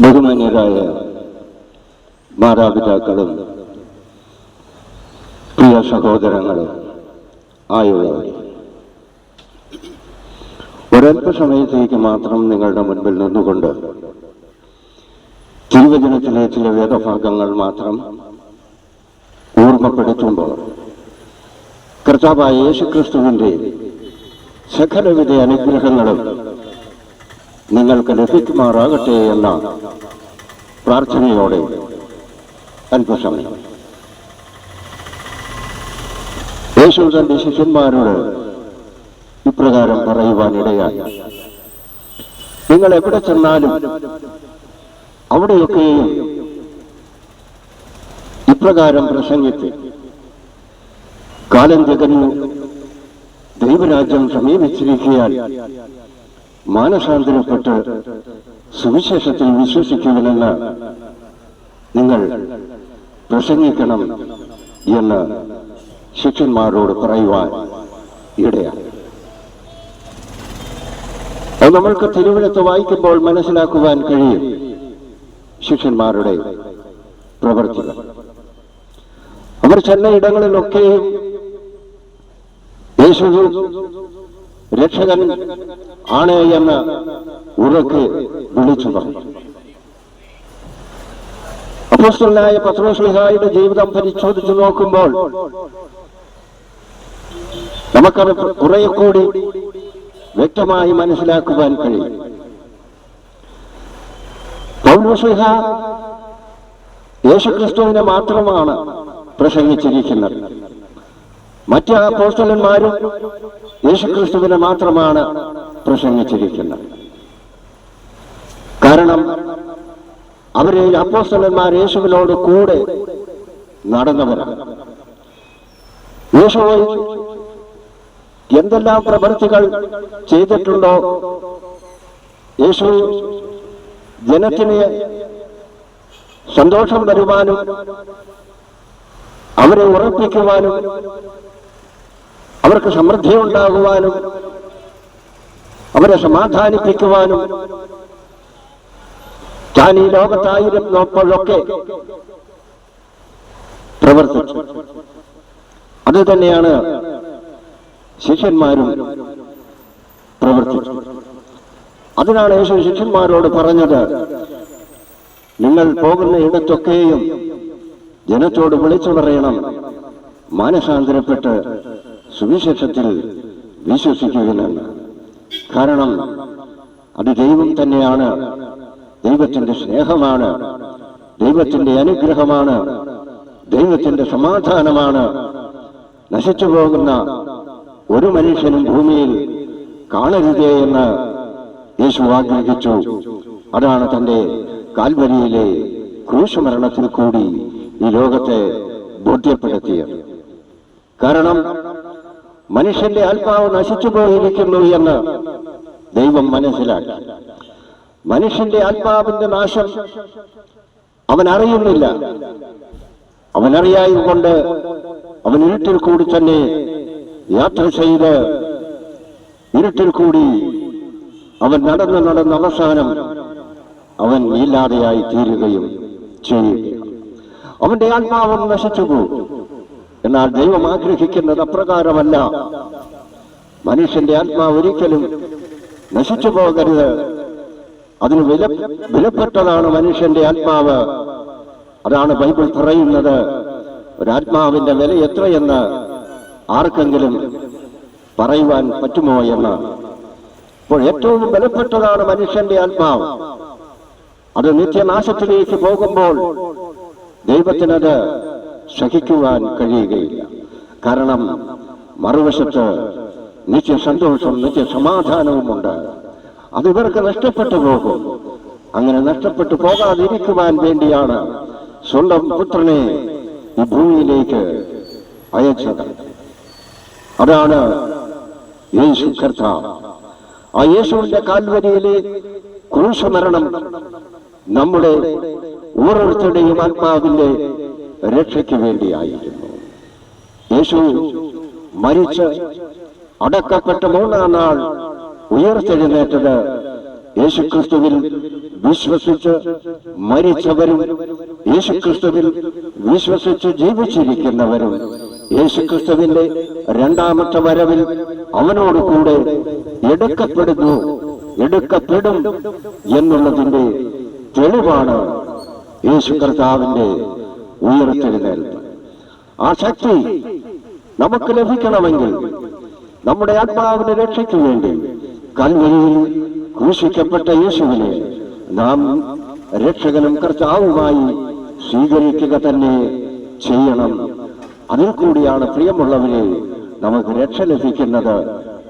ബഹുമാന്യരായ മാതാപിതാക്കളും പ്രിയ സഹോദരങ്ങളും ആയുള്ളവർ, ഒരല്പസമയത്തേക്ക് മാത്രം നിങ്ങളുടെ മുൻപിൽ നിന്നുകൊണ്ട് തിരുവചനത്തിലെ ചില വേദഭാഗങ്ങൾ മാത്രം ഓർമ്മപ്പെടുത്തുമ്പോൾ കർത്താവായ യേശുക്രിസ്തുവിന്റെ സകലവിധ അനുഗ്രഹങ്ങളും നിങ്ങൾക്ക് ലഭിക്കുമാറാകട്ടെ എന്ന പ്രാർത്ഥനയോടെ അല്പസമയം യേശു തന്റെ ശിഷ്യന്മാരോട് ഇപ്രകാരം പറയുവാനിടയായി, നിങ്ങൾ എവിടെ ചെന്നാലും അവിടെയൊക്കെയും ഇപ്രകാരം പ്രസംഗിച്ച്, കാലം തികഞ്ഞു, ദൈവരാജ്യം സമീപിച്ചിരിക്കാൻ മാനസാന്തരപ്പെട്ട് സുവിശേഷത്തിൽ വിശ്വസിക്കുമെന്ന് നിങ്ങൾ പ്രസംഗിക്കണം എന്ന് ശിഷ്യന്മാരോട് പറയുവാൻ ഇടയാണ്. അത് നമ്മൾക്ക് തിരുവചനത്തെ വായിക്കുമ്പോൾ മനസ്സിലാക്കുവാൻ കഴിയും. ശിഷ്യന്മാരുടെ പ്രവർത്തികൾ, അവർ ചെന്ന ഇടങ്ങളിലൊക്കെയും യേശു രക്ഷകൻ ആണ് എന്ന് ഉറക്കെ വിളിച്ചു പറഞ്ഞു. അപ്പോസ്തലനായ പത്രോസ്ലീഹായുടെ ജീവിതം പരിശോധിച്ചു നോക്കുമ്പോൾ നമുക്കത് കുറെ കൂടി വ്യക്തമായി മനസ്സിലാക്കുവാൻ കഴിയും. പൗലോസ്ലീഹ യേശുക്രിസ്തുവിനെ മാത്രമാണ് പ്രസംഗിച്ചിരിക്കുന്നത്. മറ്റ് അപ്പോസ്തലന്മാരും യേശുക്രിസ്തുവിനെ മാത്രമാണ് പ്രസംഗിച്ചിരിക്കുന്നത്. കാരണം അവരെ അപ്പോസ്തലന്മാർ യേശുവിനോട് കൂടെ നടന്നവരാണ്. യേശു എന്തെല്ലാം പ്രവൃത്തികൾ ചെയ്തിട്ടുണ്ടോ, യേശു ജനത്തിന് സന്തോഷം വരുവാനും അവരെ ഉറപ്പിക്കുവാനും അവർക്ക് സമൃദ്ധി ഉണ്ടാകുവാനും അവരെ സമാധാനിപ്പിക്കുവാനും താൻ ഈ ലോകത്തായിരുന്നപ്പോഴൊക്കെ പ്രവർത്തിച്ചു. അത് തന്നെയാണ് ശിഷ്യന്മാരും പ്രവർത്തിച്ചു. അതിനാണ് യേശു ശിഷ്യന്മാരോട് പറഞ്ഞത്, നിങ്ങൾ പോകുന്ന ഇടത്തൊക്കെയും ജനത്തോട് വിളിച്ചു പറയണം, മാനസാന്തരപ്പെട്ട് സുവിശേഷത്തിൽ വിശ്വസിക്കുമെന്ന്. കാരണം അത് ദൈവം തന്നെയാണ്, ദൈവത്തിന്റെ സ്നേഹമാണ്, ദൈവത്തിന്റെ അനുഗ്രഹമാണ്, ദൈവത്തിന്റെ സമാധാനമാണ്. നശിച്ചു പോകുന്ന ഒരു മനുഷ്യനും ഭൂമിയിൽ കാണരുതേ എന്ന് യേശു ആഗ്രഹിച്ചു. അതാണ് തന്റെ കാൽവരിയിലെ ക്രൂശമരണത്തിൽ കൂടി ഈ ലോകത്തെ ബോധ്യപ്പെടുത്തിയത്. കാരണം മനുഷ്യന്റെ ആത്മാവ് നശിച്ചു പോയിരിക്കുന്നു എന്ന് ദൈവം മനസ്സിലാക്കി. മനുഷ്യന്റെ ആത്മാവിന്റെ നാശം അവൻ അറിയുന്നില്ല. അവനറിയായതുകൊണ്ട് അവൻ ഇരുട്ടിൽ കൂടി തന്നെ യാത്ര ചെയ്ത് ഇരുട്ടിൽ കൂടി അവൻ നടന്ന് അവസാനം അവൻ ഇല്ലാതെയായി തീരുകയും ചെയ്യുകയാണ്. അവന്റെ ആത്മാവം നശിച്ചുപോകും. എന്നാൽ ദൈവം ആഗ്രഹിക്കുന്നത് അപ്രകാരമല്ല. മനുഷ്യന്റെ ആത്മാവ് ഒരിക്കലും നശിച്ചു പോകരുത്. അതിന് വിലപ്പെട്ടതാണ് മനുഷ്യന്റെ ആത്മാവ്. അതാണ് ബൈബിൾ പറയുന്നത്. ഒരാത്മാവിന്റെ വില എത്രയെന്ന് ആർക്കെങ്കിലും പറയുവാൻ പറ്റുമോ എന്ന്. അപ്പോൾ ഏറ്റവും വിലപ്പെട്ടതാണ് മനുഷ്യന്റെ ആത്മാവ്. അത് നിത്യനാശത്തിലേക്ക് പോകുമ്പോൾ ദൈവത്തിനത് സഹിക്കുവാൻ കഴിയുകയില്ല. കാരണം മറുവശത്ത് നിത്യസന്തോഷം, നിത്യസമാധാനവുമുണ്ട്. അതിവർക്ക് നഷ്ടപ്പെട്ടു പോകും. അങ്ങനെ നഷ്ടപ്പെട്ടു പോകാതിരിക്കുവാൻ വേണ്ടിയാണ് സ്വന്തം പുത്രനെ ഈ ഭൂമിയിലേക്ക് അയച്ചത്. അതാണ് യേശു കർത്താവ്. ആ യേശുവിന്റെ കാൽവരിയിലെ ക്രൂശമരണം നമ്മുടെ ഓരോരുത്തരുടെയും ആത്മാവിന്റെ രക്ഷയ്ക്ക് വേണ്ടിയായിരുന്നു. യേശു മരിച്ച് അടക്കപ്പെട്ട മൂന്നാം നാൾ ഉയർത്തെഴുന്നേറ്റത് യേശുക്രിസ്തുവിൽ വിശ്വസിച്ച് മരിച്ചവരും യേശുക്രിസ്തുവിൽ വിശ്വസിച്ച് ജീവിച്ചിരിക്കുന്നവരും യേശുക്രിസ്തുവിന്റെ രണ്ടാമത്തെ വരവിൽ അവനോട് കൂടെ എടുക്കപ്പെടും എന്നുള്ളതിന്റെ തെളിവാണ് യേശു കർത്താവിന്റെ ഉയർത്തെഴുന്നേൽപ്പ്. ആ ശക്തി നമുക്ക് ലഭിക്കണമെങ്കിൽ നമ്മുടെ ആത്മാവിന്റെ രക്ഷയ്ക്ക് വേണ്ടി കൽവരിയിൽ ക്രൂശിക്കപ്പെട്ട യേശുവിനെ നാം രക്ഷകനും കർത്താവുമായി സ്വീകരിക്കുക തന്നെ ചെയ്യണം. അതിൽ കൂടിയാണ് പ്രിയമുള്ളവരെ നമുക്ക് രക്ഷ ലഭിക്കുന്നത്.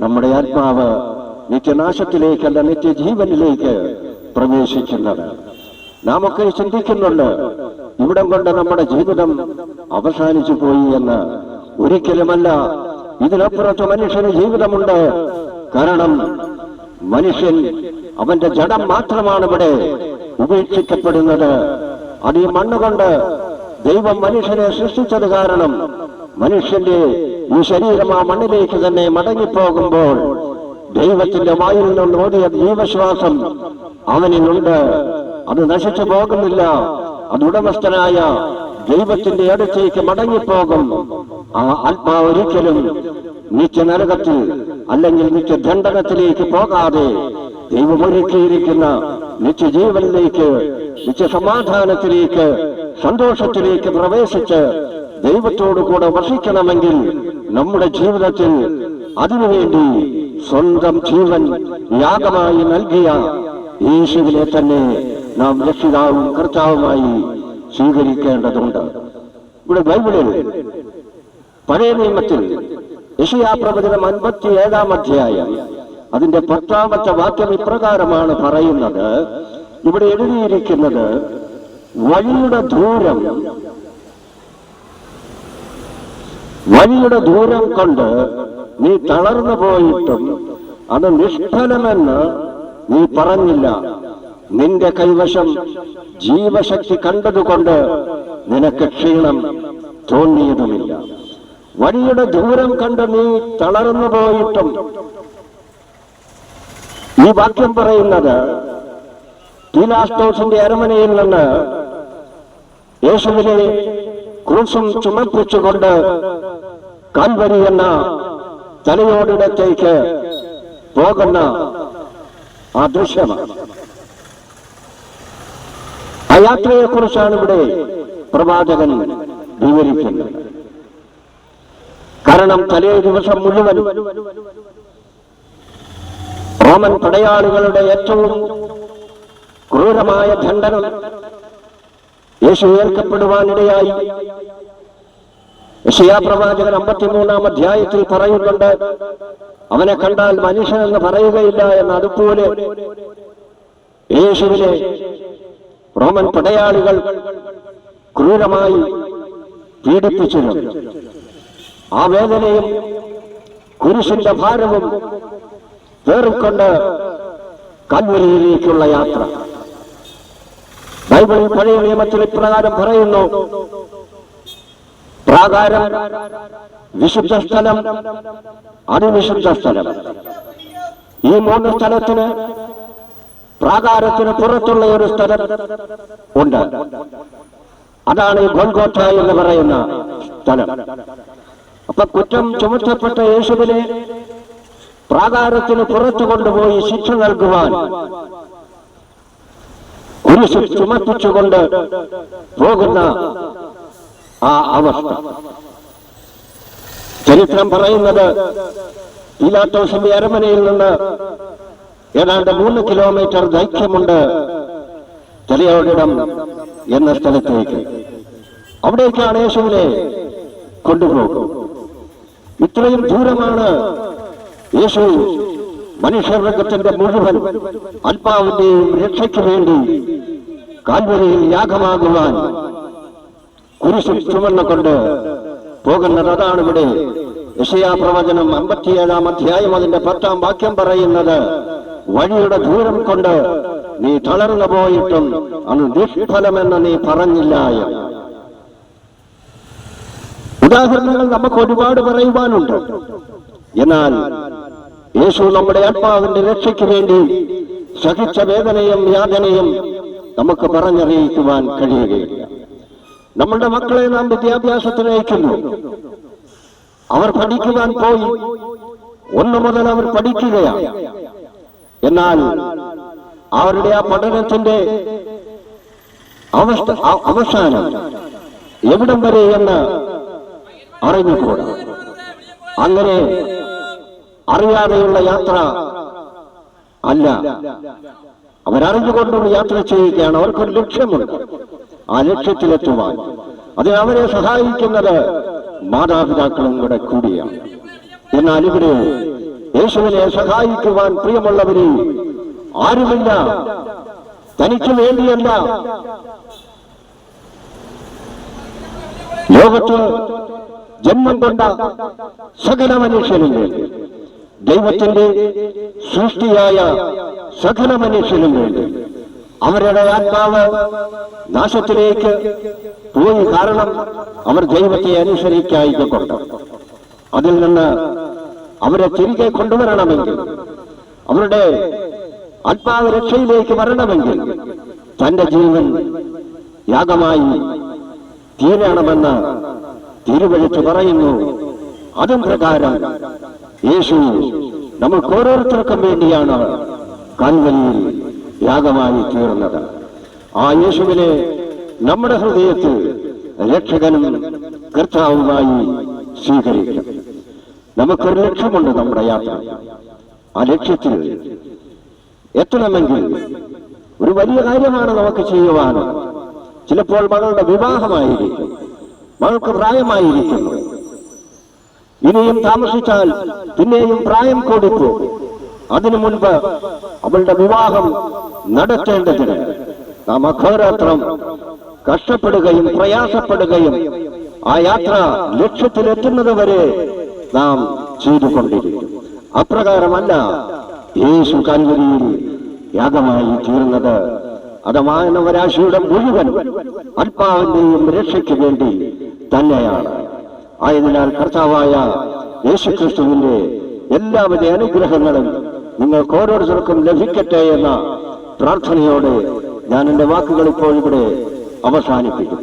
നമ്മുടെ ആത്മാവ് നിത്യനാശത്തിലേക്കല്ല നിത്യജീവനിലേക്ക് പ്രവേശിക്കുന്നത്. നാം ഒക്കെ ചിന്തിക്കുന്നുണ്ട് ഇവിടം കൊണ്ട് നമ്മുടെ ജീവിതം അവസാനിച്ചു പോയി എന്ന്. ഒരിക്കലുമല്ല, ഇതിനപ്പുറത്ത് മനുഷ്യന് ജീവിതമുണ്ട്. കാരണം മനുഷ്യൻ അവന്റെ ജഡം മാത്രമാണ് ഇവിടെ ഉപേക്ഷിക്കപ്പെടുന്നത്. അത് ഈ മണ്ണുകൊണ്ട് ദൈവം മനുഷ്യനെ സൃഷ്ടിച്ചത് കാരണം മനുഷ്യന്റെ ഈ ശരീരം ആ മണ്ണിലേക്ക് തന്നെ മടങ്ങിപ്പോകുമ്പോൾ ദൈവത്തിന്റെ വായിൽ നിന്ന് ഓടിയ ജീവശ്വാസം അവനിലുണ്ട്. അത് നശിച്ചു പോകുന്നില്ല. അത് ഉടമസ്ഥനായ ദൈവത്തിന്റെ അടുത്തേക്ക് മടങ്ങിപ്പോകും. ആ ആത്മാവ് ഒരിക്കലും നിത്യനരകത്തിൽ അല്ലെങ്കിൽ നിത്യദണ്ഡനത്തിലേക്ക് പോകാതെ ദൈവം ഒരുക്കിയിരിക്കുന്ന നിത്യജീവനിലേക്ക്, നിത്യസമാധാനത്തിലേക്ക്, സന്തോഷത്തിലേക്ക് പ്രവേശിച്ച് ദൈവത്തോടു കൂടെ വസിക്കണമെങ്കിൽ നമ്മുടെ ജീവിതത്തിൽ അതിനുവേണ്ടി സ്വന്തം ജീവൻ യാഗമായി നൽകിയ യേശുവിനെ തന്നെ നാം രക്ഷിതാവും കർത്താവുമായി സ്വീകരിക്കേണ്ടതുണ്ട്. ഇവിടെ ബൈബിളിൽ പഴയ നിയമത്തിൽ യെശയ്യാപ്രവചനം 57-ാം അധ്യായം അതിന്റെ 10-ാമത്തെ വാക്യം ഇപ്രകാരമാണ് പറയുന്നത്. ഇവിടെ എഴുതിയിരിക്കുന്നത്, വഴിയുടെ ദൂരം കൊണ്ട് നീ തളർന്നു പോയിട്ടും അത് നിഷ്ഫലമെന്ന് നീ പറഞ്ഞില്ല. നിന്റെ കൈവശം ജീവശക്തി കണ്ടതുകൊണ്ട് നിനക്ക് ക്ഷീണം തോന്നിയതുമില്ല. വഴിയുടെ ദൂരം കണ്ട് നീ തളർന്നു പോയിട്ടും. ഈ വാക്യം പറയുന്നത് പീലാത്തോസിന്റെ അരമനയിൽ നിന്ന് യേശുവിനെ ക്രൂശും ചുമപ്പിച്ചുകൊണ്ട് കാൽവരി എന്ന തലയോടിടത്തേക്ക് പോകുന്ന ആ ദൃശ്യമാണ്. ആ യാത്രയെക്കുറിച്ചാണ് ഇവിടെ പ്രവാചകൻ വിവരിക്കുന്നത്. കാരണം തലേ ദിവസം മുഴുവൻ റോമൻ പടയാളികളുടെ ഏറ്റവും ക്രൂരമായ ദണ്ഡനം യേശു ഏൽക്കപ്പെടുവാനിടയായി. യെശയ്യാപ്രവാചകൻ 53-ാം അധ്യായത്തിൽ പറയുന്നുണ്ട്, അവനെ കണ്ടാൽ മനുഷ്യനെന്ന് പറയുകയില്ല എന്ന്. അതുപോലെ യേശുവിനെ റോമൻ പടയാളികൾ ക്രൂരമായി പീഡിപ്പിച്ചിരുന്നു. ആ വേദനയും കുരിശിന്റെ ഭാരവും വേറിക്കൊണ്ട് കാൽവരിയിലേക്കുള്ള യാത്ര. ബൈബിളിൽ പഴയ നിയമത്തിൽ ഇപ്രകാരം പറയുന്നു, പ്രാകാരം, വിശുദ്ധ സ്ഥലം, അതിവിശുദ്ധ സ്ഥലം. ഈ 3 സ്ഥലത്തിന് പ്രാകാരത്തിന് പുറത്തുള്ള ഒരു സ്ഥലം ഉണ്ട്. അതാണ് ഈ ഗോൽഗോഥ എന്ന് പറയുന്ന സ്ഥലം. അപ്പൊ കുറ്റം ചുമത്തപ്പെട്ട യേശുവിനെ പ്രാകാരത്തിന് പുറത്തു കൊണ്ടുപോയി ശിക്ഷ നൽകുവാൻ കുരിശ് ചുമപ്പിച്ചുകൊണ്ട് പോകുന്ന ആ അവസ്ഥ. ചരിത്രം പറയുന്നത് പീലാത്തോസിന്റെ അരമനയിൽ നിന്ന് ഏതാണ്ട് 3 കിലോമീറ്റർ ദൈർഘ്യമുണ്ട് തലയോടിടം എന്ന സ്ഥലത്തേക്ക്. അവിടേക്കാണ് യേശുവിനെ കൊണ്ടുപോകും. ഇത്രയും ദൂരമാണ് യേശു മനുഷ്യവർഗത്തിന്റെ മുഴുവൻ ആത്മാവിന്റെയും രക്ഷയ്ക്ക് വേണ്ടി കാൽവരിയിൽ യാഗമാകുവാൻ കുരിശിൽ ചുമന്നുകൊണ്ട് പോകുന്നത്. അതാണ് ഇവിടെ യെശയ്യാപ്രവചനം 57-ാം അധ്യായം അതിന്റെ 10-ാം വാക്യം പറയുന്നത്, വഴിയുടെ ദൂരം കൊണ്ട് നീ തളർന്നു പോയിട്ടും അത് നിഷ്ഫലമെന്ന് നീ പറഞ്ഞില്ല. ഉദാഹരണങ്ങൾ നമുക്ക് ഒരുപാട് പറയുവാനുണ്ട്. എന്നാൽ യേശു നമ്മുടെ ആത്മാവിന്റെ രക്ഷയ്ക്ക് വേണ്ടി സഹിച്ച വേദനയും യാതനയും നമുക്ക് പറഞ്ഞറിയിക്കുവാൻ കഴിയുകയില്ല. നമ്മളുടെ മക്കളെ നാം വിദ്യാഭ്യാസത്തിന് അയക്കുന്നു. അവർ പഠിക്കുവാൻ പോയി, 1 മുതൽ അവർ പഠിക്കുകയാണ്. എന്നാൽ അവരുടെ ആ പഠനത്തിന്റെ അവസാനം എവിടം വരെ എന്ന് അറിഞ്ഞുകൂടാ. അങ്ങനെ അറിയാതെയുള്ള യാത്ര അല്ല, അവരറിഞ്ഞുകൊണ്ടുള്ള യാത്ര ചെയ്യുകയാണ്. അവർക്കൊരു ലക്ഷ്യമുണ്ട്, ആ ലക്ഷ്യത്തിലെത്തുവാൻ. അതിന് അവരെ സഹായിക്കുന്നത് മാതാപിതാക്കളും കൂടെ കൂടിയാണ്. എന്നാൽ ഇവിടെ യേശുവിനെ സഹായിക്കുവാൻ പ്രിയമുള്ളവരെ ആരുമില്ല. തനിക്ക് വേണ്ടിയല്ല, ലോകത്ത് ജന്മം കൊണ്ട സകല മനുഷ്യനും വേണ്ടി, ദൈവത്തിന്റെ സൃഷ്ടിയായ സകല മനുഷ്യനും വേണ്ടി അവരുടെ ആത്മാവ് നാശത്തിലേക്ക് പോയി. കാരണം അവർ ദൈവത്തെ അനുസരിക്കായിക്കൊണ്ട് അതിൽ നിന്ന് അവരെ തിരികെ കൊണ്ടുവരണമെങ്കിൽ, അവരുടെ ആത്മാവ് രക്ഷയിലേക്ക് വരണമെങ്കിൽ തന്റെ ജീവൻ യാഗമായി തീരണമെന്ന് തിരുവെഴുത്ത് പറയുന്നു. അതും പ്രകാരം യേശു നമുക്ക് ഓരോരുത്തർക്കും വേണ്ടിയാണ് കാൽവരിയിൽ യാഗമായി തീർന്നത്. ആ യേശുവിനെ നമ്മുടെ ഹൃദയത്തിൽ രക്ഷകനും കർത്താവുമായി സ്വീകരിക്കും. നമുക്കൊരു ലക്ഷ്യമുണ്ട് നമ്മുടെ യാത്ര. ആ ലക്ഷ്യത്തിൽ എത്തണമെങ്കിൽ ഒരു വലിയ കാര്യമാണ് നമുക്ക് ചെയ്യുവാൻ. ചിലപ്പോൾ മകളുടെ വിവാഹമായിരിക്കും, മകൾക്ക് പ്രായമായിരിക്കുന്നു. ഇനിയും താമസിച്ചാൽ പിന്നെയും പ്രായം കൂടിപ്പോകും. അതിനു മുൻപ് അവളുടെ വിവാഹം നടത്തേണ്ടതിന് നാം അഘോരാത്രം കഷ്ടപ്പെടുകയും പ്രയാസപ്പെടുകയും ആ യാത്ര ലക്ഷ്യത്തിലെത്തുന്നത് വരെ നാം ചെയ്തുകൊണ്ടിരിക്കും. അപ്രകാരമല്ല യേശു കാൽവരിയിൽ യാഗമായി തീർന്നത്. അത് മാനവരാശിയുടെ മുഴുവൻ ആത്മാവിന്റെയും രക്ഷയ്ക്ക് വേണ്ടി തന്നെയാണ്. ആയതിനാൽ കർത്താവായ യേശുക്രിസ്തുവിന്റെ എല്ലാവിധ അനുഗ്രഹങ്ങളും നിങ്ങൾക്ക് ഓരോരുത്തർക്കും ലഭിക്കട്ടെ എന്ന പ്രാർത്ഥനയോടെ ഞാൻ എന്റെ വാക്കുകൾ ഇപ്പോൾ ഇവിടെ അവസാനിപ്പിക്കും.